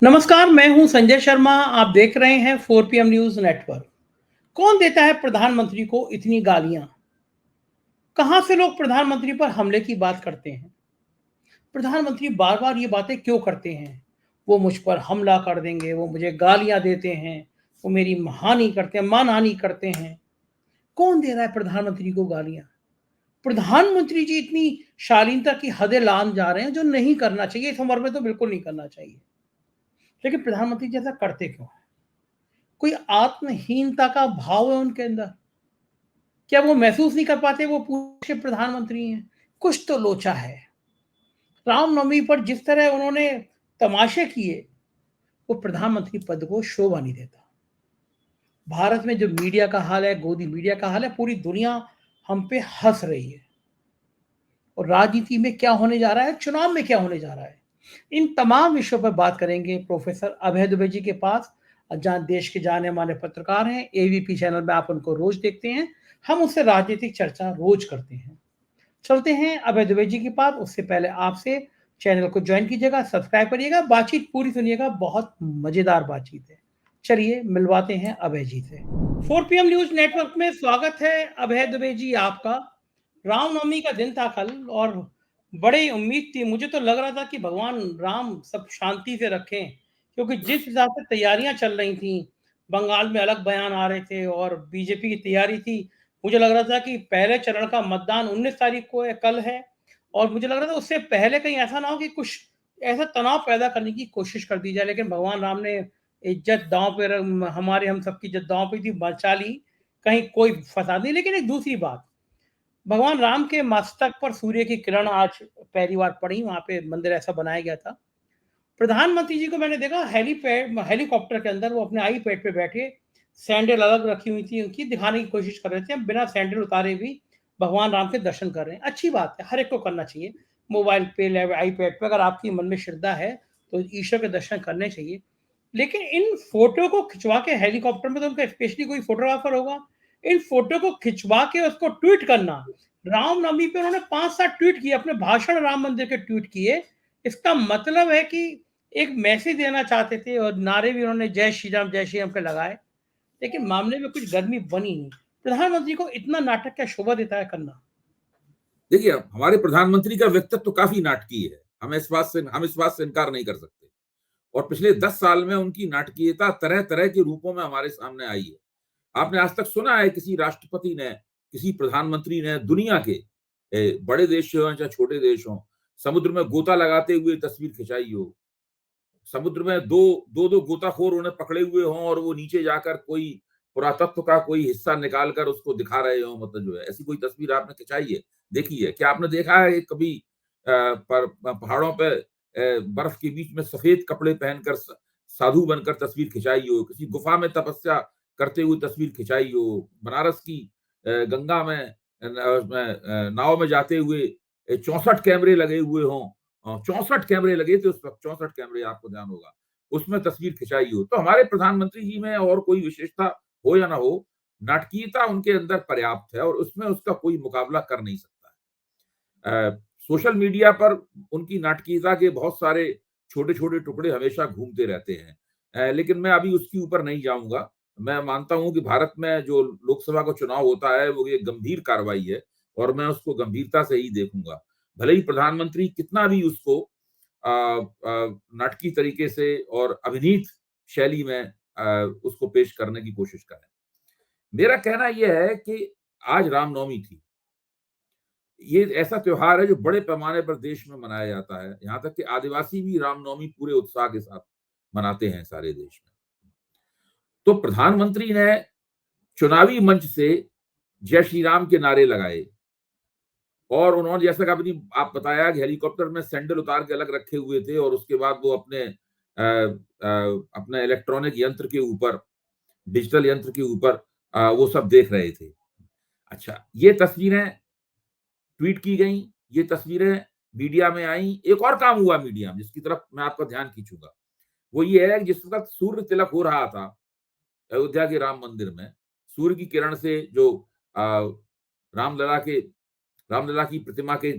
नमस्कार, मैं हूं संजय शर्मा। आप देख रहे हैं 4 PM न्यूज नेटवर्क। कौन देता है प्रधानमंत्री को इतनी गालियां? कहां से लोग प्रधानमंत्री पर हमले की बात करते हैं? प्रधानमंत्री बार बार ये बातें क्यों करते हैं? वो मुझ पर हमला कर देंगे, वो मुझे गालियां देते हैं, वो मेरी हानि करते हैं, मानहानि करते हैं। कौन दे रहा है प्रधानमंत्री को गालियां? प्रधानमंत्री जी इतनी शालीनता की हदें लान जा रहे हैं जो नहीं करना चाहिए। इस उम्र में तो बिल्कुल नहीं करना चाहिए। लेकिन प्रधानमंत्री जी ऐसा करते क्यों? कोई आत्महीनता का भाव है उनके अंदर? क्या वो महसूस नहीं कर पाते वो पूरे के प्रधानमंत्री हैं? कुछ तो लोचा है। रामनवमी पर जिस तरह उन्होंने तमाशे किए, वो प्रधानमंत्री पद को शोभा नहीं देता। भारत में जो मीडिया का हाल है, गोदी मीडिया का हाल है, पूरी दुनिया हम पे हंस रही है। और राजनीति में क्या होने जा रहा है, चुनाव में क्या होने जा रहा है, इन तमाम विषयों पर बात करेंगे प्रोफेसर अभय दुबे जी के पास। जहाँ देश के जाने माने पत्रकार हैं, एबीपी चैनल में आप उनको रोज देखते हैं। हम उससे राजनीतिक चर्चा रोज करते हैं। चलते हैं अभय दुबे जी के पास। उससे पहले आपसे चैनल को ज्वाइन कीजिएगा, सब्सक्राइब करिएगा, बातचीत पूरी सुनिएगा, बहुत मजेदार बातचीत है। चलिए मिलवाते हैं अभय जी से। 4 PM न्यूज नेटवर्क में स्वागत है अभय दुबे जी आपका। रामनवमी का दिन था कल, और बड़ी उम्मीद थी। मुझे तो लग रहा था कि भगवान राम सब शांति से रखें, क्योंकि जिस हिसाब से तैयारियां चल रही थी, बंगाल में अलग बयान आ रहे थे और बीजेपी की तैयारी थी। मुझे लग रहा था कि पहले चरण का मतदान 19 तारीख को है, कल है। और मुझे लग रहा था उससे पहले कहीं ऐसा ना हो कि कुछ ऐसा तनाव पैदा करने की कोशिश कर दी जाए, लेकिन भगवान राम ने इज्जत दांव पे हमारे हम सबकी इज्जत दांव पे थी, बचा ली। कहीं कोई फसाद नहीं। लेकिन एक दूसरी बात, भगवान राम के मस्तक पर सूर्य की किरण आज पहली बार पड़ी। वहां पे मंदिर ऐसा बनाया गया था। प्रधानमंत्री जी को मैंने देखा हेलीपैड हेलीकॉप्टर के अंदर, वो अपने आई पैड पे बैठे, सैंडल अलग रखी हुई थी उनकी, दिखाने की कोशिश कर रहे थे बिना सैंडल उतारे भी भगवान राम के दर्शन कर रहे हैं। अच्छी बात है, हर एक को करना चाहिए। मोबाइल पे, आई पैड पे अगर आपकी मन में श्रद्धा है तो ईश्वर के दर्शन करने चाहिए। लेकिन इन फोटो को खिंचवा के हेलीकॉप्टर में, तो उनका स्पेशली कोई फोटोग्राफर होगा, इन फोटो को खिंचवा के उसको ट्वीट करना। रामनवमी पे उन्होंने 5-7 ट्वीट किए, अपने भाषण राम मंदिर के ट्वीट किए। इसका मतलब है कि एक मैसेज देना चाहते थे, और नारे भी उन्होंने जय श्री राम के लगाए। लेकिन मामले में कुछ गर्मी बनी नहीं। प्रधानमंत्री को इतना नाटक क्या शोभा देता है करना? देखिए, हमारे प्रधानमंत्री का व्यक्तित्व तो काफी नाटकीय है। हम इस बात से इनकार नहीं कर सकते। और पिछले 10 साल में उनकी नाटकीयता तरह-तरह के रूपों में हमारे सामने आई है। आपने आज तक सुना है किसी राष्ट्रपति ने, किसी प्रधानमंत्री ने दुनिया के बड़े देश हों चाहे छोटे देश हों, समुद्र में गोता लगाते हुए तस्वीर खिंचाई हो? समुद्र में दो गोताखोर उन्हें पकड़े हुए हों और वो नीचे जाकर कोई पुरातत्व का कोई हिस्सा निकाल कर उसको दिखा रहे हों, मतलब जो है, ऐसी कोई तस्वीर आपने खिंचाई है, देखी है? क्या आपने देखा है कभी पर पहाड़ों पे बर्फ के बीच में सफेद कपड़े पहनकर साधु बनकर तस्वीर खिंचाई हो? किसी गुफा में तपस्या करते हुए तस्वीर खिंचाई हो? बनारस की गंगा में नाव में जाते हुए 64 कैमरे लगे हुए हों, 64 कैमरे लगे थे उस वक़्त, 64 कैमरे, आपको ध्यान होगा। उसमें तस्वीर खिंचाई हो। तो हमारे प्रधानमंत्री जी में और कोई विशेषता हो या ना हो, नाटकीयता उनके अंदर पर्याप्त है और उसमें उसका कोई मुकाबला कर नहीं सकता है। सोशल मीडिया पर उनकी नाटकीयता के बहुत सारे छोटे-छोटे टुकड़े हमेशा घूमते रहते हैं। लेकिन मैं अभी उसके ऊपर नहीं जाऊँगा। मैं मानता हूँ कि भारत में जो लोकसभा का चुनाव होता है, वो एक गंभीर कार्रवाई है और मैं उसको गंभीरता से ही देखूँगा। भले ही प्रधानमंत्री कितना भी उसको नाटकीय तरीके से और अभिनीत शैली में उसको पेश करने की कोशिश करें। मेरा कहना यह है कि आज रामनवमी थी। ये ऐसा त्योहार है जो बड़े पैमाने पर देश में मनाया जाता है। यहाँ तक कि आदिवासी भी रामनवमी पूरे उत्साह के साथ मनाते हैं सारे देश में। तो प्रधानमंत्री ने चुनावी मंच से जय श्री राम के नारे लगाए और उन्होंने, जैसा कि अभी आप बताया, कि हेलीकॉप्टर में सैंडल उतार के अलग रखे हुए थे और उसके बाद वो अपने इलेक्ट्रॉनिक यंत्र के ऊपर, डिजिटल यंत्र के ऊपर वो सब देख रहे थे। अच्छा, ये तस्वीरें ट्वीट की गई, ये तस्वीरें मीडिया में आई। एक और काम हुआ मीडिया में जिसकी तरफ मैं आपका ध्यान खींचूंगा, वो ये है कि जिस वक्त सूर्य तिलक हो रहा था अयोध्या के राम मंदिर में, सूर्य की किरण से जो रामलला के रामलला की प्रतिमा के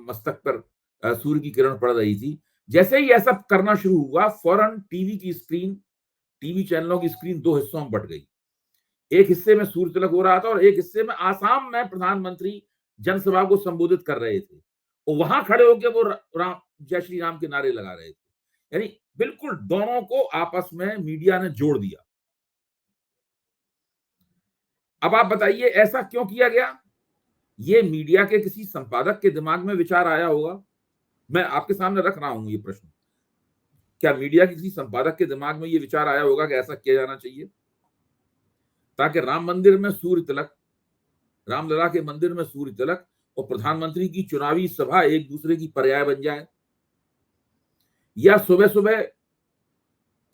मस्तक पर सूर्य की किरण पड़ रही थी, जैसे ही ऐसा करना शुरू हुआ, फौरन टीवी चैनलों की स्क्रीन दो हिस्सों में बट गई। एक हिस्से में सूर्य तिलक हो रहा था और एक हिस्से में आसाम में प्रधानमंत्री जनसभा को संबोधित कर रहे थे और वहां खड़े होकर वो राम जय श्री राम के नारे लगा रहे थे। यानी बिल्कुल दोनों को आपस में मीडिया ने जोड़ दिया। अब आप बताइए ऐसा क्यों किया गया? ये मीडिया के किसी संपादक के दिमाग में विचार आया होगा। मैं आपके सामने रख रहा हूं ये प्रश्न। क्या मीडिया के किसी संपादक के दिमाग में ये विचार आया होगा कि ऐसा किया जाना चाहिए ताकि राम मंदिर में सूर्य तिलक, रामलला के मंदिर में सूर्य तिलक और प्रधानमंत्री की चुनावी सभा एक दूसरे की पर्याय बन जाए? या सुबह सुबह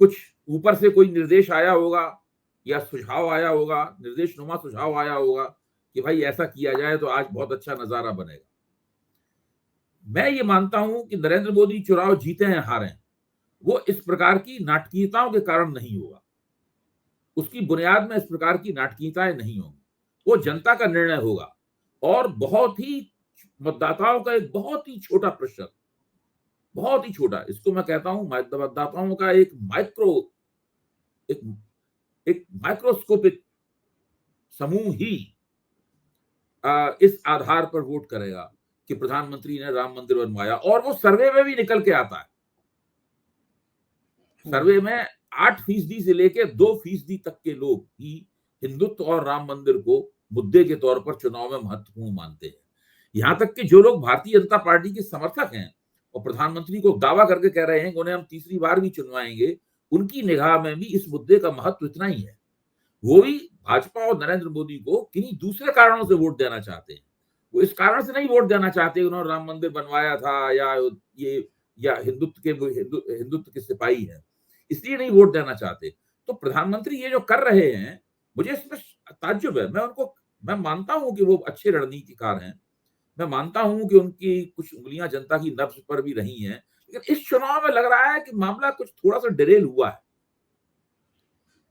कुछ ऊपर से कोई निर्देश आया होगा या सुझाव आया होगा, निर्देशनुमा सुझाव आया होगा कि भाई ऐसा किया जाए तो आज बहुत अच्छा नजारा बनेगा। मैं ये मानता हूं कि नरेंद्र मोदी चुनाव जीते हैं हारे, वो इस प्रकार की नाटकीयताओं के कारण नहीं होगा। उसकी बुनियाद में इस प्रकार की नाटकीयताएं नहीं होंगी। वो जनता का निर्णय होगा और बहुत ही मतदाताओं का एक बहुत ही छोटा प्रतिशत, बहुत ही छोटा, इसको मैं कहता हूं मतदाताओं का एक माइक्रोस्कोपिक समूह ही इस आधार पर वोट करेगा कि प्रधानमंत्री ने राम मंदिर बनवाया। और वो सर्वे में भी निकल के आता है। सर्वे में 8% से लेकर 2% तक के लोग ही हिंदुत्व और राम मंदिर को मुद्दे के तौर पर चुनाव में महत्वपूर्ण मानते हैं। यहां तक कि जो लोग भारतीय जनता पार्टी के समर्थक हैं और प्रधानमंत्री को दावा करके कह रहे हैं कि उन्हें हम तीसरी बार भी चुनवाएंगे, उनकी निगाह में भी इस मुद्दे का महत्व इतना ही है। वो भी भाजपा और नरेंद्र मोदी को किन्हीं दूसरे कारणों से वोट देना चाहते हैं। वो इस कारण से नहीं वोट देना चाहते उन्होंने राम मंदिर बनवाया था या हिंदुत्व के सिपाही हैं, इसलिए नहीं वोट देना चाहते। तो प्रधानमंत्री ये जो कर रहे हैं, मुझे इसमें ताज्जुब है। मैं मानता हूं कि वो अच्छे रणनीतिकार हैं, मैं मानता हूं कि उनकी कुछ उंगलियां जनता की नब्ज पर भी रही हैं, लेकिन इस चुनाव में लग रहा है कि मामला कुछ थोड़ा सा डिरेल हुआ है।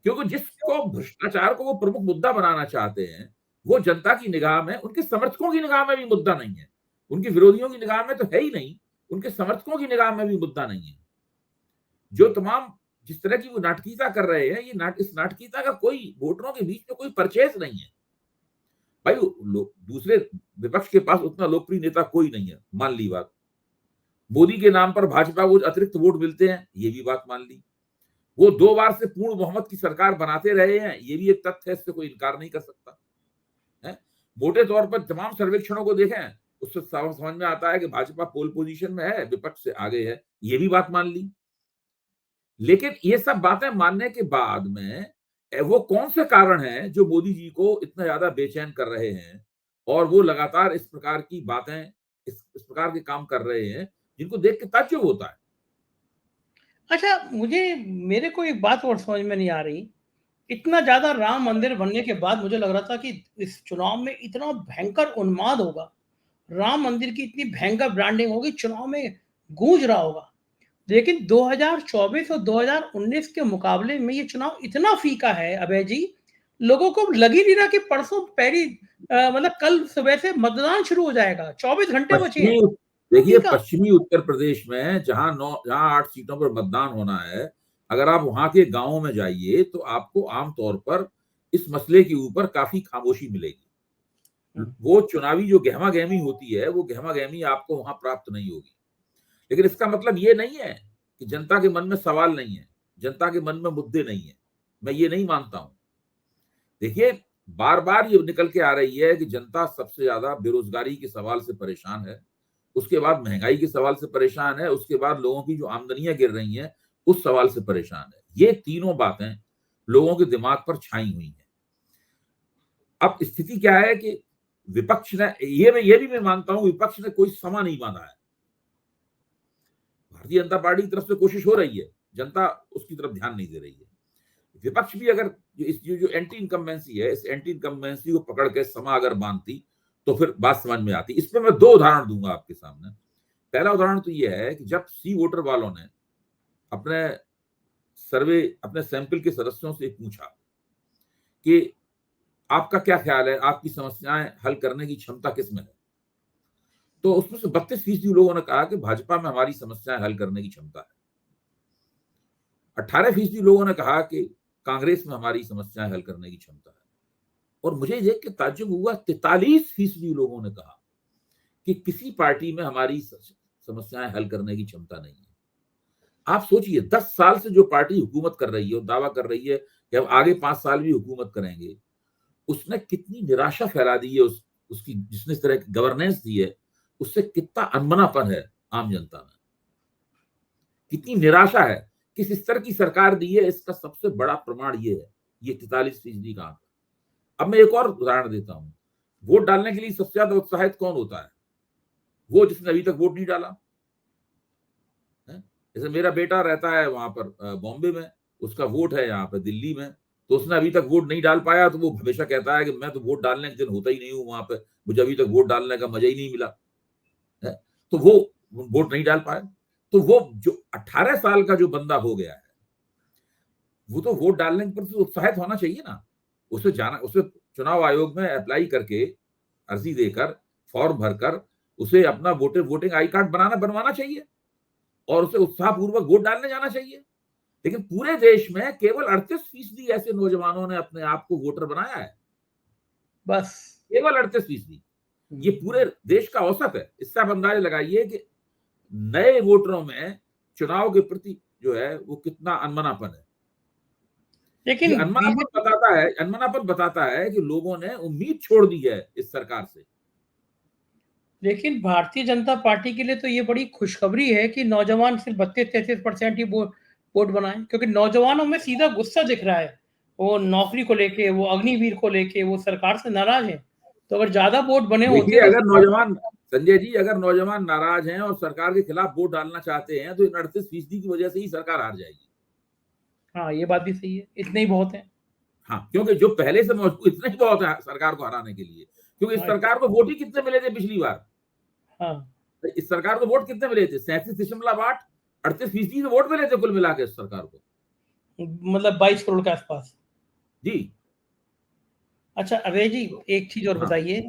क्योंकि जिसको भ्रष्टाचार को वो प्रमुख मुद्दा बनाना चाहते हैं, वो जनता की निगाह में, उनके समर्थकों की निगाह में भी मुद्दा नहीं है। उनके विरोधियों की निगाह में तो है ही नहीं, उनके समर्थकों की निगाह में भी मुद्दा नहीं है। जो तमाम जिस तरह की वो नाटकीयता कर रहे हैं, इस नाटकीयता का कोई वोटरों के बीच में कोई परचेज नहीं है। भाई दूसरे विपक्ष के पास उतना लोकप्रिय नेता कोई नहीं है, मान ली बात। मोदी के नाम पर भाजपा को अतिरिक्त वोट मिलते हैं, ये भी बात मान ली। वो 2 बार से पूर्ण बहुमत की सरकार बनाते रहे हैं, ये भी एक तथ्य है, इससे कोई इनकार नहीं कर सकता है। मोटे तौर पर तमाम सर्वेक्षणों को देखें, उससे समझ में आता है कि भाजपा पोल पोजीशन में है, विपक्ष से आगे है, ये भी बात मान ली। लेकिन ये सब बातें मानने के बाद में वो कौन से कारण हैं जो मोदी जी को इतना ज्यादा बेचैन कर रहे हैं और वो लगातार इस प्रकार की बातें, इस प्रकार के काम कर रहे हैं जिनको देख के ताज्जुब होता है। अच्छा, मेरे को एक बात और समझ में नहीं आ रही। इतना ज़्यादा राम मंदिर बनने के बाद मुझे लग रहा था कि इस चुनाव में इतना भयंकर उन्माद होगा, राम मंदिर की इतनी भयंकर ब्रांडिंग होगी, चुनाव में गूंज रहा होगा। लेकिन 2024 और 2019 के मुकाबले में ये चुनाव इतना फीका है अभय जी, लोगों को लग ही नहीं रहा कि परसों पहली मतलब कल सुबह से मतदान शुरू हो जाएगा, 24 घंटे बचे हैं। देखिए फीका। पश्चिमी उत्तर प्रदेश में जहां 8 सीटों पर मतदान होना है, अगर आप वहां के गांवों में जाइए तो आपको आमतौर पर इस मसले के ऊपर काफी खामोशी मिलेगी। वो चुनावी जो गहमा गहमी होती है, वो गहमा गहमी आपको वहां प्राप्त नहीं होगी। लेकिन इसका मतलब ये नहीं है कि जनता के मन में सवाल नहीं है, जनता के मन में मुद्दे नहीं है। मैं ये नहीं मानता हूं। देखिए, बार बार ये निकल के आ रही है कि जनता सबसे ज्यादा बेरोजगारी के सवाल से परेशान है, उसके बाद महंगाई के सवाल से परेशान है, उसके बाद लोगों की जो आमदनियां गिर रही हैं उस सवाल से परेशान है। ये तीनों बातें लोगों के दिमाग पर छाई हुई हैं। अब स्थिति क्या है कि विपक्ष ने ये भी मैं मानता हूं, विपक्ष ने कोई समा नहीं बांधा है। भारतीय जनता पार्टी की तरफ से कोशिश हो रही है, जनता उसकी तरफ ध्यान नहीं दे रही है। विपक्ष भी अगर जो एंटी इनकम्बेंसी है, इस एंटी इनकम्बेंसी को पकड़ के समा अगर बांधती तो फिर बात समझ में आती। इसमें मैं 2 उदाहरण दूंगा आपके सामने। पहला उदाहरण तो यह है कि जब सी वोटर वालों ने अपने सैंपल के सदस्यों से पूछा कि आपका क्या ख्याल है, आपकी समस्याएं हल करने की क्षमता किसमें है, तो उसमें से 32% लोगों ने कहा कि भाजपा में हमारी समस्याएं हल करने की क्षमता है। 18% लोगों ने कहा कि कांग्रेस में हमारी समस्याएं हल करने की क्षमता है। और मुझे देख के ताज्जुब हुआ, 43% लोगों ने कहा कि किसी पार्टी में हमारी समस्याएं हल करने की क्षमता नहीं है। आप सोचिए, 10 साल से जो पार्टी हुकूमत कर रही है और दावा कर रही है कि अब आगे 5 साल भी हुकूमत करेंगे, उसने कितनी निराशा फैला दी है, उसकी जिसने इस तरह की गवर्नेंस दी है, उससे कितना अनमनापन है आम जनता में, कितनी निराशा है, किस स्तर की सरकार दी है, इसका सबसे बड़ा प्रमाण ये है, ये 43% का आंकड़ा। अब मैं एक और उदाहरण देता हूं। वोट डालने के लिए सबसे ज्यादा उत्साहित कौन होता है? वो जिसने अभी तक वोट नहीं डाला है। जैसे मेरा बेटा रहता है वहां पर बॉम्बे में, उसका वोट है यहाँ पे दिल्ली में, तो उसने अभी तक वोट नहीं डाल पाया, तो वो हमेशा कहता है कि मैं तो वोट डालने के दिन होता ही नहीं हूँ वहां पे, मुझे अभी तक वोट डालने का मजा ही नहीं मिला है। तो वो वोट नहीं डाल पाए। तो वो जो 18 साल का जो बंदा हो गया है, वो तो वोट डालने के प्रति उत्साहित होना चाहिए ना। उसे चुनाव आयोग में अप्लाई करके, अर्जी देकर, फॉर्म भरकर उसे अपना वोटिंग आई कार्ड बनवाना चाहिए और उसे उत्साहपूर्वक वोट डालने जाना चाहिए। लेकिन पूरे देश में केवल 38% ऐसे नौजवानों ने अपने आप को वोटर बनाया है, बस केवल 38%। ये पूरे देश का औसत है। इससे आप अंदाजा लगाइए कि नए वोटरों में चुनाव के प्रति जो है वो कितना अनमनापन है। ये लेकिन अनमनापन बताता है कि लोगों ने उम्मीद छोड़ दी है इस सरकार से। लेकिन भारतीय जनता पार्टी के लिए तो ये बड़ी खुशखबरी है कि नौजवान सिर्फ 32-33% ही वोट बनाए, क्योंकि नौजवानों में सीधा गुस्सा दिख रहा है। वो नौकरी को लेके, वो अग्निवीर को लेके, वो सरकार से नाराज है। तो अगर ज्यादा वोट बने देखिए, होते तो संजय जी, अगर नौजवान नाराज हैं और सरकार के खिलाफ वोट डालना चाहते हैं, तो इन 38% की वजह से ही सरकार हार जाएगी। हाँ, ये बात भी सही है, इतने ही बहुत है। हाँ, क्योंकि जो पहले से मौजूद, इतना ही बहुत है सरकार को हराने के लिए। क्योंकि इस हाँ, सरकार को वोट ही कितने मिले थे पिछली बार? हाँ, इस सरकार को वोट कितने मिले थे? 37.8, 38% वोट मिले थे कुल मिला के इस सरकार को। मतलब 22 करोड़ के आसपास। जी। अच्छा अभय जी, एक चीज और हाँ। बताइए।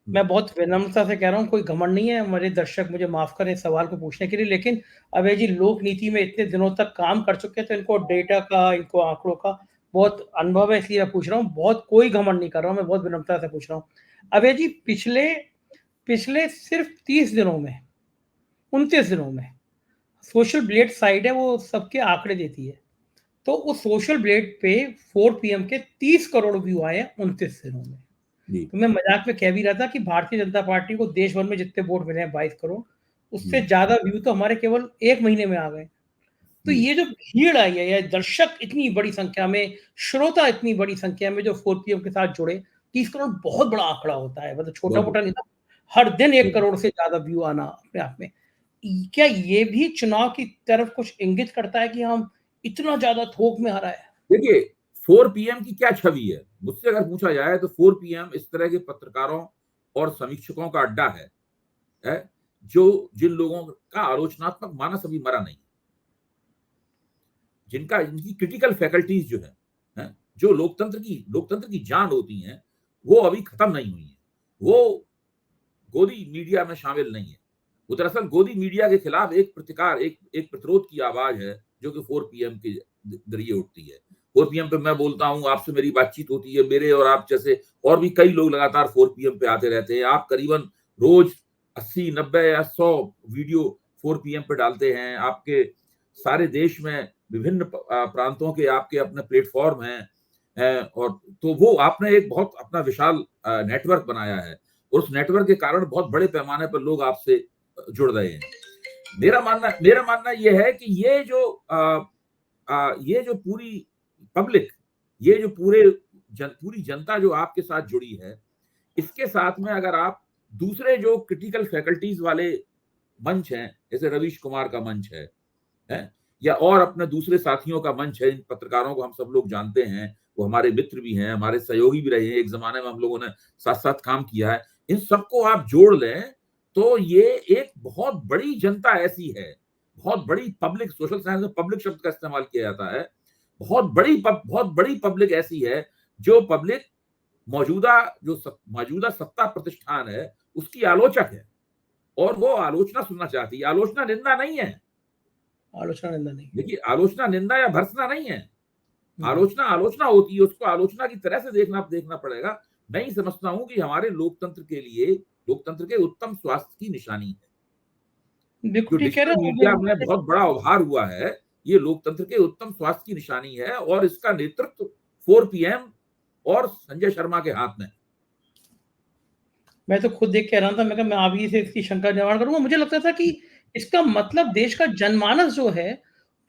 मैं बहुत विनम्रता से कह रहा हूँ, कोई घमंड नहीं है, मेरे दर्शक मुझे माफ करें सवाल को पूछने के लिए, लेकिन अभय जी लोक नीति में इतने दिनों तक काम कर चुके हैं, तो इनको डेटा का, इनको आंकड़ों का बहुत अनुभव है, इसलिए मैं पूछ रहा हूँ। बहुत कोई घमंड नहीं कर रहा हूँ, मैं बहुत विनम्रता से पूछ रहा हूँ। अभय जी, पिछले पिछले सिर्फ 30 दिनों में, 29 दिनों में सोशल ब्लेड साइट है, वो सबके आंकड़े देती है। तो उस सोशल ब्लेड पे 4 पीएम के 30 करोड़ व्यू आए हैं 29 दिनों में। जी। तो मैं मजाक में कह भी रहा था कि भारतीय जनता पार्टी को देश भर में जितने वोट मिले हैं 22 करोड़, उससे ज्यादा व्यू तो हमारे केवल 1 महीने में आ गए। तो ये जो भीड़ आई है, या दर्शक इतनी बड़ी संख्या में, श्रोता इतनी बड़ी संख्या में जो 4 पीएम के साथ जुड़े, 30 करोड़ बहुत बड़ा आंकड़ा होता है, मतलब छोटा मोटा नहीं था। हर दिन 1 करोड़ से ज्यादा व्यू आना अपने आप में, क्या ये भी चुनाव की तरफ कुछ इंगित करता है कि हम इतना ज्यादा थोक में हरा है? देखिए, 4 पीएम की क्या छवि है? मुझसे अगर पूछा जाए तो 4 पीएम इस तरह के पत्रकारों और समीक्षकों का अड्डा है जो जिन लोगों का आलोचनात्मक मानस अभी मरा नहीं, इनकी क्रिटिकल फैकल्टीज जो है, जो लोकतंत्र की जान होती हैं, वो अभी खत्म नहीं हुई है। वो गोदी मीडिया में शामिल नहीं है। वो दरअसल गोदी मीडिया के खिलाफ एक प्रतिरोध की आवाज है, जो कि 4 पीएम के जरिए उठती है। 4 पीएम पे मैं बोलता हूँ, आपसे मेरी बातचीत होती है, मेरे और आप जैसे और भी कई लोग लगातार 4 पीएम पे आते रहते हैं। आप करीबन रोज 80, 90 या 100 वीडियो 4 पीएम पे डालते हैं। आपके सारे देश में विभिन्न प्रांतों के आपके अपने प्लेटफॉर्म हैं, और तो वो आपने एक बहुत अपना विशाल नेटवर्क बनाया है, और उस नेटवर्क के कारण बहुत बड़े पैमाने पर लोग आपसे जुड़ रहे हैं। मेरा मानना यह है कि ये जो पूरी पब्लिक, ये जो पूरी जनता जो आपके साथ जुड़ी है, इसके साथ में अगर आप दूसरे जो क्रिटिकल फैकल्टीज वाले मंच हैं, जैसे रवीश कुमार का मंच है, या और अपने दूसरे साथियों का मंच है, इन पत्रकारों को हम सब लोग जानते हैं, वो हमारे मित्र भी हैं, हमारे सहयोगी भी रहे हैं, एक जमाने में हम लोगों ने साथ साथ काम किया है। इन सबको आप जोड़ लें तो ये एक बहुत बड़ी जनता ऐसी है, बहुत बड़ी पब्लिक, सोशल साइंस में पब्लिक शब्द का इस्तेमाल किया जाता है, बहुत बड़ी पब्लिक ऐसी है, जो पब्लिक मौजूदा सत्ता प्रतिष्ठान है उसकी आलोचक है। और वो आलोचना सुनना चाहती है। आलोचना निंदा नहीं है, आलोचना निंदा नहीं। देखिए आलोचना निंदा या भर्त्सना नहीं है। हम्म। आलोचना आलोचना होती है, उसको आलोचना की तरह से देखना पड़ेगा। मैं ही समझता हूं कि हमारे लोकतंत्र के लिए लोकतंत्र के उत्तम स्वास्थ्य की निशानी है। बिल्कुल जो ठीक कह रहे डिजिटल हो मीडिया में आप। बहुत बड़ा उभार हुआ है, ये लोकतंत्र के उत्तम स्वास्थ्य की निशानी है, और इसका नेतृत्व 4 PM और संजय शर्मा के हाथ में। मैं तो खुद देख के हैरान था, मैं कहा मैं आप ही से इसकी शंका निवारण करूंगा। मुझे लगता था कि इसका मतलब देश का जनमानस जो है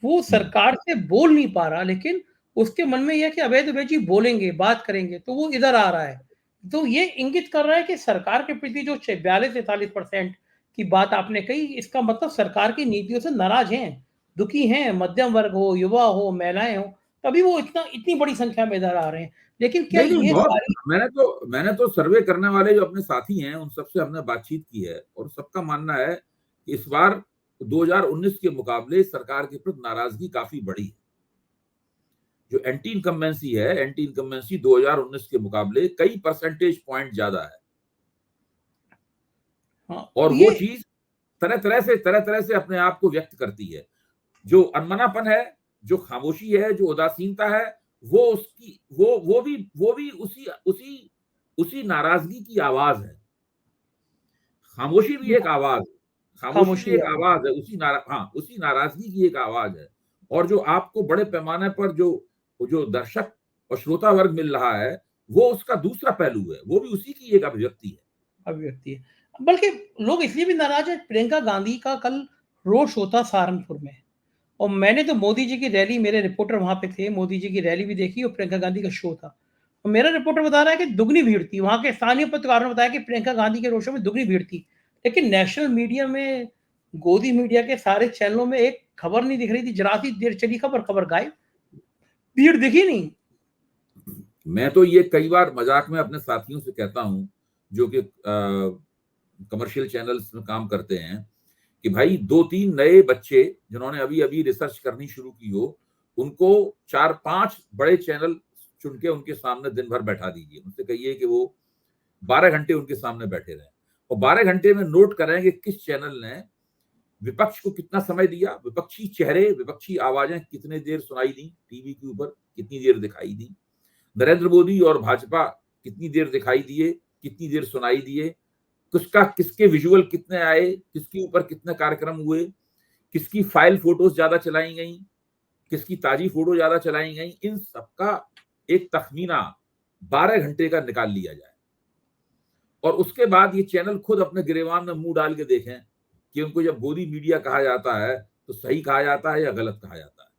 वो सरकार से बोल नहीं पा रहा, लेकिन उसके मन में यह है कि अवैध जी बोलेंगे, बात करेंगे, तो वो इधर आ रहा है। तो ये इंगित कर रहा है कि सरकार के प्रति जो 42-43% की बात आपने कही, इसका मतलब सरकार की नीतियों से नाराज हैं, दुखी हैं, मध्यम वर्ग हो, युवा हो, महिलाएं हो, तभी वो इतनी बड़ी संख्या में इधर आ रहे हैं। लेकिन क्या नहीं नहीं, ये बहुत। सारी मैंने तो सर्वे करने वाले जो अपने साथी हैं उन सबसे हमने बातचीत की है, और सबका मानना है कि इस बार 2019 के मुकाबले सरकार के प्रति नाराजगी काफी बढ़ी है। जो एंटी इनकम्बेंसी है, एंटी इनकम्बेंसी 2019 के मुकाबले कई परसेंटेज पॉइंट ज्यादा है। हाँ, और वो ये चीज तरह तरह से अपने आप को व्यक्त करती है। जो अनमनापन है, जो खामोशी है, जो उदासीनता है, वो उसकी वो भी उसी नाराजगी की आवाज है। खामोशी भी एक आवाज, खामोशी भी खामोशी एक है। आवाज है, उसी नाराजगी की एक आवाज है। और जो आपको बड़े पैमाने पर जो जो दर्शक और श्रोता वर्ग मिल रहा है, वो उसका दूसरा पहलू है, वो भी उसी की एक अभिव्यक्ति है। अभिव्यक्ति है। बल्कि लोग इसलिए भी नाराज है, प्रियंका गांधी का कल रोड शो था सहारनपुर में, और मैंने तो मोदी जी की रैली, मेरे रिपोर्टर वहां पे थे, मोदी जी की रैली भी देखी और प्रियंका गांधी का शो था। और मेरा रिपोर्टर बता रहा है कि दुगनी भीड़ थी, वहां के स्थानीय पत्रकारों ने बताया कि प्रियंका गांधी के रोड शो में दुगनी भीड़ थी। लेकिन नेशनल मीडिया में, गोदी मीडिया के सारे चैनलों में एक खबर नहीं दिख रही थी, जरा सी देर चली खबर, खबर गायब, भीड़ दिखी नहीं। मैं तो ये कई बार मजाक में अपने साथियों से कहता हूं, जो कि कमर्शियल चैनल्स में काम करते हैं, कि भाई 2-3 नए बच्चे जिन्होंने अभी अभी रिसर्च करनी शुरू की हो, उनको 4-5 बड़े चैनल चुन के उनके सामने दिन भर बैठा दीजिए। उनसे कहिए कि वो 12 घंटे उनके सामने बैठे रहें, और 12 घंटे में नोट करें कि किस चैनल ने विपक्ष को कितना समय दिया, विपक्षी चेहरे, विपक्षी आवाजें कितने देर सुनाई दी, टीवी के ऊपर कितनी देर दिखाई दी, नरेंद्र मोदी और भाजपा कितनी देर दिखाई दिए, कितनी देर सुनाई दिए, किसके विजुअल कितने आए, किसके ऊपर कितने कार्यक्रम हुए, किसकी फाइल फोटोज ज्यादा चलाई गई, किसकी ताजी फोटो ज्यादा चलाई गई, इन सबका एक तखमीना 12 घंटे का निकाल लिया जाए। और उसके बाद ये चैनल खुद अपने गिरेबान में मुंह डाल के देखें कि उनको जब गोदी मीडिया कहा जाता है तो सही कहा जाता है या गलत कहा जाता है।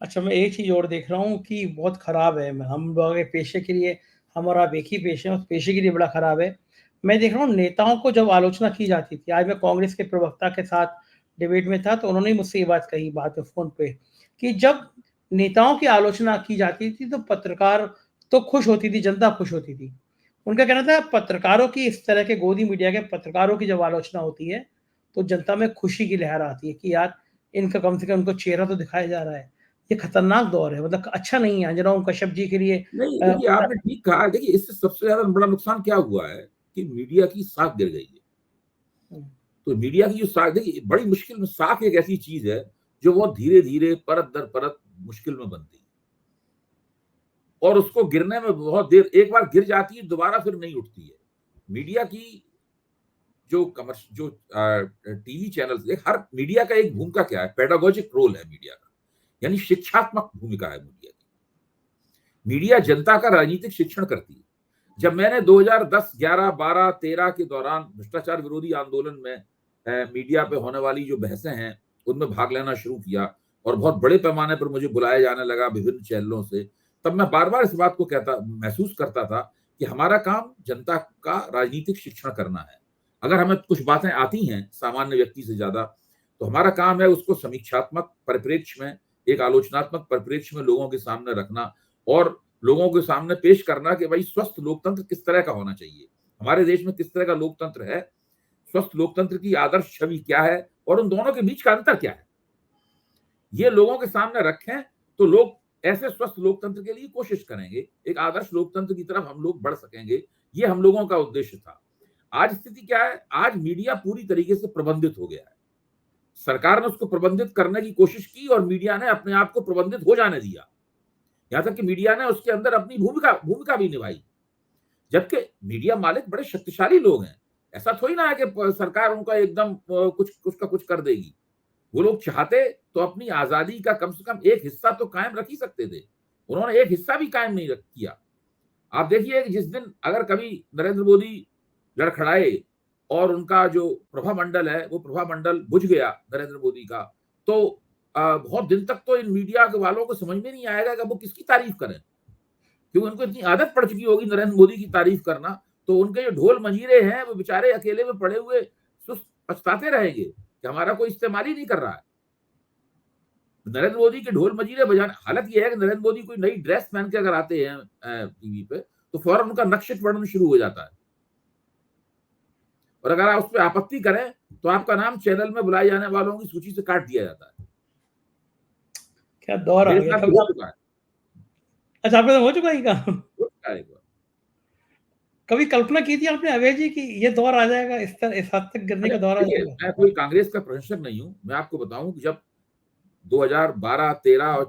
अच्छा, मैं एक चीज़ और देख रहा हूँ कि बहुत खराब है, हम लोगों के पेशे के लिए, हम और आप एक ही पेशे हैं, उस पेशे के लिए बड़ा खराब है। मैं देख रहा हूँ नेताओं को जब आलोचना की जाती थी, आज मैं कांग्रेस के प्रवक्ता के साथ डिबेट में था, तो उन्होंने मुझसे ये बात कही, बात फ़ोन पे, कि जब नेताओं की आलोचना की जाती थी तो पत्रकार तो खुश होती थी, जनता खुश होती थी। उनका कहना था पत्रकारों की, इस तरह के गोदी मीडिया के पत्रकारों की जब आलोचना होती है, तो जनता में खुशी की लहर आती है कि यार इनका कम से कम उनको चेहरा तो दिखाया जा रहा है। ये खतरनाक दौर है, मतलब अच्छा नहीं है। अंजनाओं कश्यप जी के लिए नहीं, देखिए आपने ठीक कहा। देखिए इससे सबसे ज्यादा बड़ा नुकसान क्या हुआ है कि मीडिया की साख गिर गई है। तो मीडिया की जो साख, देखिए बड़ी मुश्किल में, साख एक ऐसी चीज है जो बहुत धीरे धीरे परत दर परत मुश्किल में बनती है, और उसको गिरने में बहुत देर, एक बार गिर जाती है दोबारा फिर नहीं उठती है। मीडिया की जो टीवी चैनल्स, हर मीडिया का एक भूमिका क्या है, पेडागोजिक रोल है मीडिया का, यानी शिक्षात्मक भूमिका है मीडिया की। मीडिया जनता का राजनीतिक शिक्षण करती है। जब मैंने 2010, 11, 12, 13 के दौरान भ्रष्टाचार विरोधी आंदोलन में मीडिया पे होने वाली जो बहसें हैं उनमें भाग लेना शुरू किया, और बहुत बड़े पैमाने पर मुझे बुलाया जाने लगा विभिन्न चैनलों से, तब मैं बार बार इस बात को महसूस करता था कि हमारा काम जनता का राजनीतिक शिक्षण करना है। अगर हमें कुछ बातें आती हैं सामान्य व्यक्ति से ज्यादा, तो हमारा काम है उसको समीक्षात्मक परिप्रेक्ष्य में, एक आलोचनात्मक परिप्रेक्ष्य में लोगों के सामने रखना, और लोगों के सामने पेश करना कि भाई स्वस्थ लोकतंत्र किस तरह का होना चाहिए, हमारे देश में किस तरह का लोकतंत्र है, स्वस्थ लोकतंत्र की आदर्श छवि क्या है, और उन दोनों के बीच का अंतर क्या है। ये लोगों के सामने रखें तो लोग ऐसे स्वस्थ लोकतंत्र के लिए कोशिश करेंगे, एक आदर्श लोकतंत्र की तरफ हम लोग बढ़ सकेंगे। ये हम लोगों का उद्देश्य था। आज स्थिति क्या है? आज मीडिया पूरी तरीके से प्रबंधित हो गया है। सरकार ने उसको प्रबंधित करने की कोशिश की और मीडिया ने अपने आप को प्रबंधित हो जाने दिया। यहां तक कि मीडिया ने उसके अंदर अपनी भूमिका भी निभाई, जबकि मीडिया मालिक बड़े शक्तिशाली लोग हैं। ऐसा थोड़ी ना है कि सरकार उनका एकदम कुछ का कुछ कर देगी। वो लोग चाहते तो अपनी आजादी का कम से कम एक हिस्सा तो कायम रख ही सकते थे। उन्होंने एक हिस्सा भी कायम नहीं किया। आप देखिए कि जिस दिन अगर कभी नरेंद्र मोदी लड़खड़ाए और उनका जो प्रभा मंडल है वो प्रभा मंडल बुझ गया नरेंद्र मोदी का, तो बहुत दिन तक तो इन मीडिया के वालों को समझ में नहीं आएगा कि वो किसकी तारीफ करें, क्योंकि उनको इतनी आदत पड़ चुकी होगी नरेंद्र मोदी की तारीफ करना। तो उनके जो ढोल मंजीरे हैं वो बेचारे अकेले में पड़े हुए सुस्त पछताते रहेंगे कि हमारा कोई इस्तेमाल ही नहीं कर रहा है। नरेंद्र मोदी के ढोल मंजीरे बजाने, हालत यह है कि नरेंद्र मोदी कोई नई ड्रेस पहन के अगर आते हैं टीवी पे, तो फौरन उनका नक्शे पड़ना शुरू हो जाता है, और अगर आप उस पर आपत्ति करें तो आपका नाम चैनल में बुलाए जाने वालों की सूची से काट दिया जाता है। क्या दौर आ मेरे गया। साथ कभी हो आप, चुका है। अच्छा आपके साथ हो चुका है क्या? हो चुका है एक बार। कभी कल्पना की थी आपने अभय जी कि ये दौर आ जाएगा, इस हद तक गिरने अच्छा का दौर आ देखिए, जाएगा? मैं कोई कांग्रेस का प्रशंसक नहीं हूं। मैं आपको बताऊं कि जब 2012-13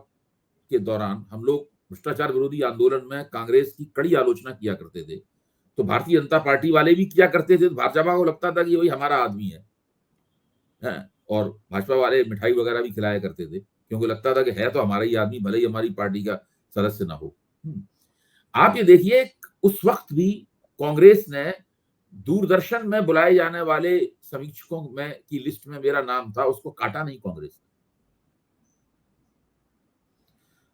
के दौरान हम लोग भ्रष्टाचार विरोधी आंदोलन में कांग्रेस की कड़ी आलोचना किया करते थे, तो भारतीय जनता पार्टी वाले भी किया करते थे। तो भाजपा को लगता था कि वही हमारा आदमी है, और भाजपा वाले मिठाई वगैरह भी खिलाया करते थे, क्योंकि लगता था कि है तो हमारा ही आदमी, भले ही हमारी पार्टी का सदस्य ना हो। आप ये देखिए, उस वक्त भी कांग्रेस ने दूरदर्शन में बुलाए जाने वाले समीक्षकों में की लिस्ट में मेरा नाम था, उसको काटा नहीं कांग्रेस ने।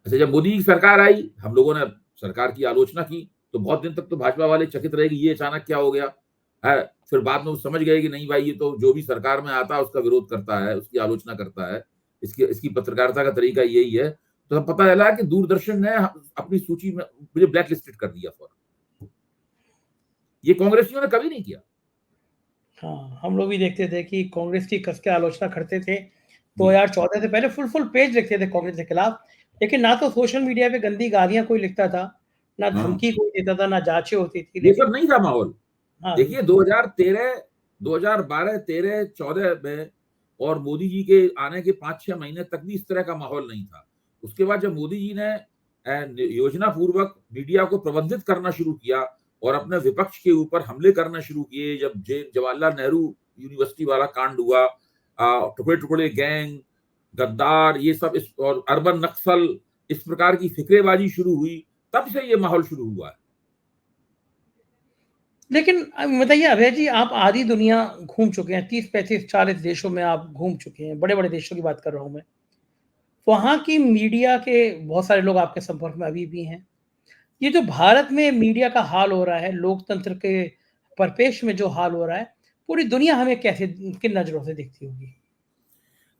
अच्छा, जब मोदी की सरकार आई, हम लोगों ने सरकार की आलोचना की, तो बहुत दिन तक तो भाजपा वाले चकित रहे कि ये अचानक क्या हो गया है। फिर बाद में वो समझ गए कि नहीं भाई, ये तो जो भी सरकार में आता है उसका विरोध करता है, उसकी आलोचना करता है, इसकी पत्रकारिता का तरीका यही है। तो पता चला कि दूरदर्शन ने अपनी सूची में मुझे ब्लैक लिस्टेड कर दिया फौरन। ये कांग्रेसियों ने कभी नहीं किया। हाँ, हम लोग भी देखते थे कि कांग्रेस की कस के आलोचना करते थे। 2014 से पहले फुल पेज लिखते थे कांग्रेस के खिलाफ, लेकिन ना तो सोशल मीडिया पे गंदी गालियाँ कोई लिखता था, ना हाँ, धमकी कोई देता था, ना जाँचें होती थी। ये लेकिन सब नहीं था माहौल। हाँ, देखिए 2013, 2012, 13, 14 में और मोदी जी के आने के 5-6 महीने तक भी इस तरह का माहौल नहीं था। उसके बाद जब मोदी जी ने योजना पूर्वक मीडिया को प्रबंधित करना शुरू किया और अपने विपक्ष के ऊपर हमले करना शुरू किए, जब जवाहरलाल नेहरू यूनिवर्सिटी वाला कांड हुआ, टुकड़े टुकड़े गैंग, गद्दार, ये सब और अर्बन नक्सल, इस प्रकार की फिक्रेबाजी शुरू हुई, तब से ये माहौल शुरू हुआ है। लेकिन बताइए अभय जी, आप आधी दुनिया घूम चुके हैं, 30, 35, 40 देशों में आप घूम चुके हैं, बड़े-बड़े देशों की बात कर रहा हूँ मैं। वहाँ की मीडिया के बहुत सारे लोग आपके संपर्क में अभी भी हैं। ये जो भारत में मीडिया का हाल हो रहा है, लोकतंत्र के परिपेक्ष में जो हाल हो रहा है, पूरी दुनिया हमें कैसे, किन नज़रों से देखती होगी?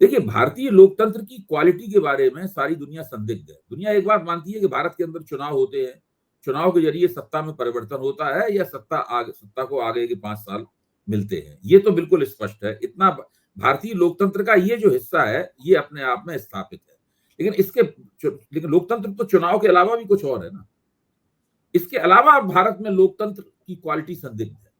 देखिए, भारतीय लोकतंत्र की क्वालिटी के बारे में सारी दुनिया संदिग्ध है। दुनिया एक बात मानती है कि भारत के अंदर चुनाव होते हैं, चुनाव के जरिए सत्ता में परिवर्तन होता है या सत्ता को आगे के 5 साल मिलते हैं। ये तो बिल्कुल स्पष्ट है। इतना भारतीय लोकतंत्र का ये जो हिस्सा है, ये अपने आप में स्थापित है। लेकिन लोकतंत्र तो चुनाव के अलावा भी कुछ और है ना। इसके अलावा भारत में लोकतंत्र की क्वालिटी संदिग्ध है,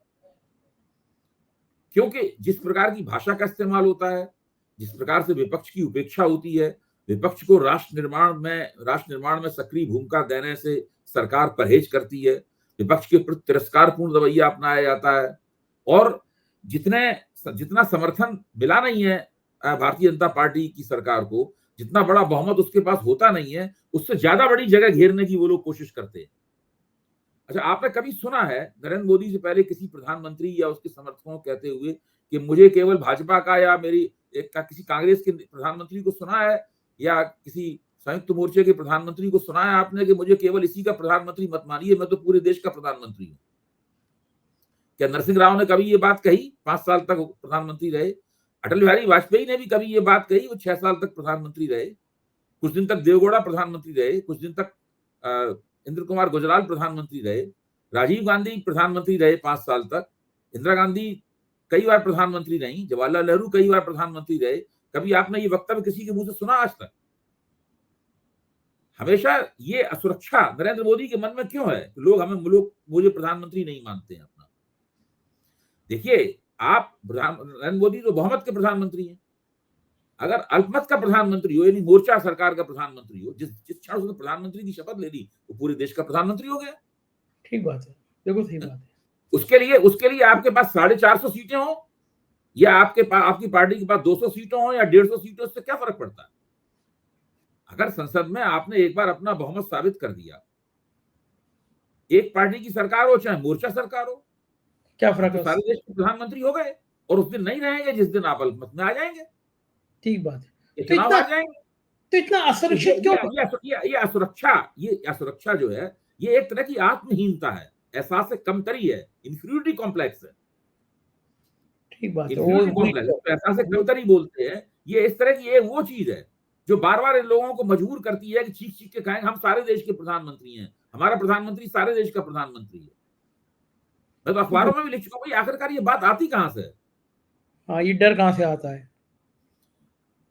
क्योंकि जिस प्रकार की भाषा का इस्तेमाल होता है, जिस प्रकार से विपक्ष की उपेक्षा होती है, विपक्ष को राष्ट्र निर्माण में सक्रिय भूमिका देने से सरकार परहेज करती है, विपक्ष के प्रति तिरस्कारपूर्ण रवैया अपनाया जाता है, और जितना समर्थन मिला नहीं है भारतीय जनता पार्टी की सरकार को, जितना बड़ा बहुमत उसके पास होता नहीं है, उससे ज्यादा बड़ी जगह घेरने की वो लोग कोशिश करते हैं। अच्छा, आपने कभी सुना है नरेंद्र मोदी से पहले किसी प्रधानमंत्री या उसके समर्थकों को कहते हुए कि मुझे केवल भाजपा का या किसी कांग्रेस के प्रधानमंत्री को सुना है, या किसी संयुक्त मोर्चे के प्रधानमंत्री को सुना है आपने कि मुझे केवल इसी का प्रधानमंत्री मत मानिए, मैं तो पूरे देश का प्रधानमंत्री हूं? क्या नरसिंह राव ने कभी ये बात कही? 5 साल तक प्रधानमंत्री रहे। अटल बिहारी वाजपेयी ने भी कभी ये बात कही, वो 6 साल तक प्रधानमंत्री रहे। कुछ दिन तक देवगौड़ा प्रधानमंत्री रहे, कुछ दिन तक इंद्र कुमार गुजराल प्रधानमंत्री रहे, राजीव गांधी प्रधानमंत्री रहे 5 साल तक, इंदिरा गांधी कई बार प्रधानमंत्री रही, जवाहरलाल नेहरू कई बार प्रधानमंत्री रहे। कभी आपने ये वक्तव्य किसी के मुंह से सुना आज तक? हमेशा ये असुरक्षा नरेंद्र मोदी के मन में क्यों है? लोग मुझे प्रधानमंत्री नहीं मानते हैं अपना। देखिए, आप नरेंद्र मोदी तो बहुमत के प्रधानमंत्री हैं। अगर अल्पमत का प्रधानमंत्री हो, यानी मोर्चा सरकार का प्रधानमंत्री हो, जिस जिस क्षण उसने प्रधानमंत्री की शपथ ले ली, वो पूरे देश का प्रधानमंत्री हो गया। ठीक बात है, बिल्कुल सही बात है। उसके लिए आपके पास 450 सीटें हो या आपकी पार्टी के पास 200 सीटें हो या 150 सीटें, उससे क्या फर्क पड़ता है? अगर संसद में आपने एक बार अपना बहुमत साबित कर दिया, एक पार्टी की सरकार हो चाहे मोर्चा सरकार हो, क्या फर्क है? तो सारे देश के प्रधानमंत्री हो गए और उस दिन नहीं रहेंगे जिस दिन आप अल्पमत में आ जाएंगे, ठीक बात है। ये तो चुनाव आ जाएंगे। तो इतना तो असुरक्षित क्यों? ये असुरक्षा जो है, ये एक तरह की आत्महीनता है, एहसास कमतरी है, इंफीरियरिटी कॉम्प्लेक्स है। ठीक बात है। इंफीरियरिटी कॉम्प्लेक्स, एहसास कमतरी बोलते हैं। ये इस तरह की ये वो चीज है जो बार-बार इन लोगों को मजबूर करती है कि चीख-चीख के कहें हम सारे देश के प्रधानमंत्री हैं, हमारा प्रधानमंत्री सारे देश का प्रधानमंत्री है। मैं तो अखबारों में भी लिख चुका हूँ, आखिरकार ये बात आती कहां से है? हाँ, ये डर कहां से आता है?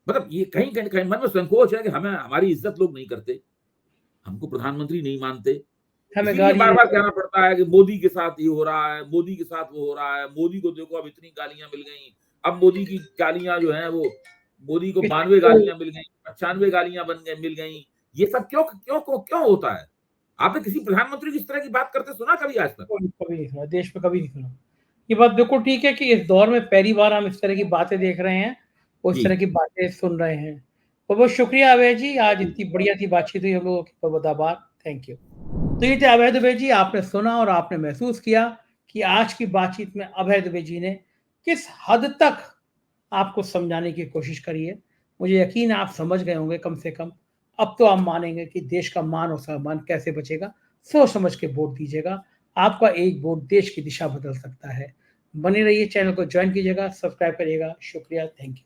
मतलब ये कहीं मन में संकोच है कि हमारी इज्जत लोग नहीं करते, हमको प्रधानमंत्री नहीं मानते, हमें इसीलिए गाली बार-बार कहना पड़ता है कि मोदी के साथ ये हो रहा है, मोदी के साथ वो हो रहा है, मोदी को देखो अब इतनी गालियां मिल गई। अब मोदी की गालियां जो है वो मोदी को 92 गालियां मिल गई, 95 गालियां मिल गई। ये सब क्यों होता है? आपने किसी प्रधानमंत्री की इस तरह की बात करते सुना कभी आज तक? कभी नहीं सुना, देश में कभी नहीं सुना। ये बात बिल्कुल ठीक है कि इस दौर में पहली बार हम इस तरह की बातें देख रहे हैं और इस तरह की बातें सुन रहे हैं। बहुत बहुत शुक्रिया अभय जी, आज इतनी बढ़िया सी बातचीत हुई हम लोगों की, बहुत आभार, थैंक यू। तो ये थे अभय दुबे जी, आपने सुना और आपने महसूस किया कि आज की बातचीत में अभय दुबे जी ने किस हद तक आपको समझाने की कोशिश करी है। मुझे यकीन है आप समझ गए होंगे कम से कम। अब तो आप मानेंगे कि देश का मान और सम्मान कैसे बचेगा। सोच समझ के वोट दीजिएगा, आपका एक वोट देश की दिशा बदल सकता है। बने रहिए, चैनल को ज्वाइन कीजिएगा, सब्सक्राइब करिएगा। शुक्रिया, थैंक यू।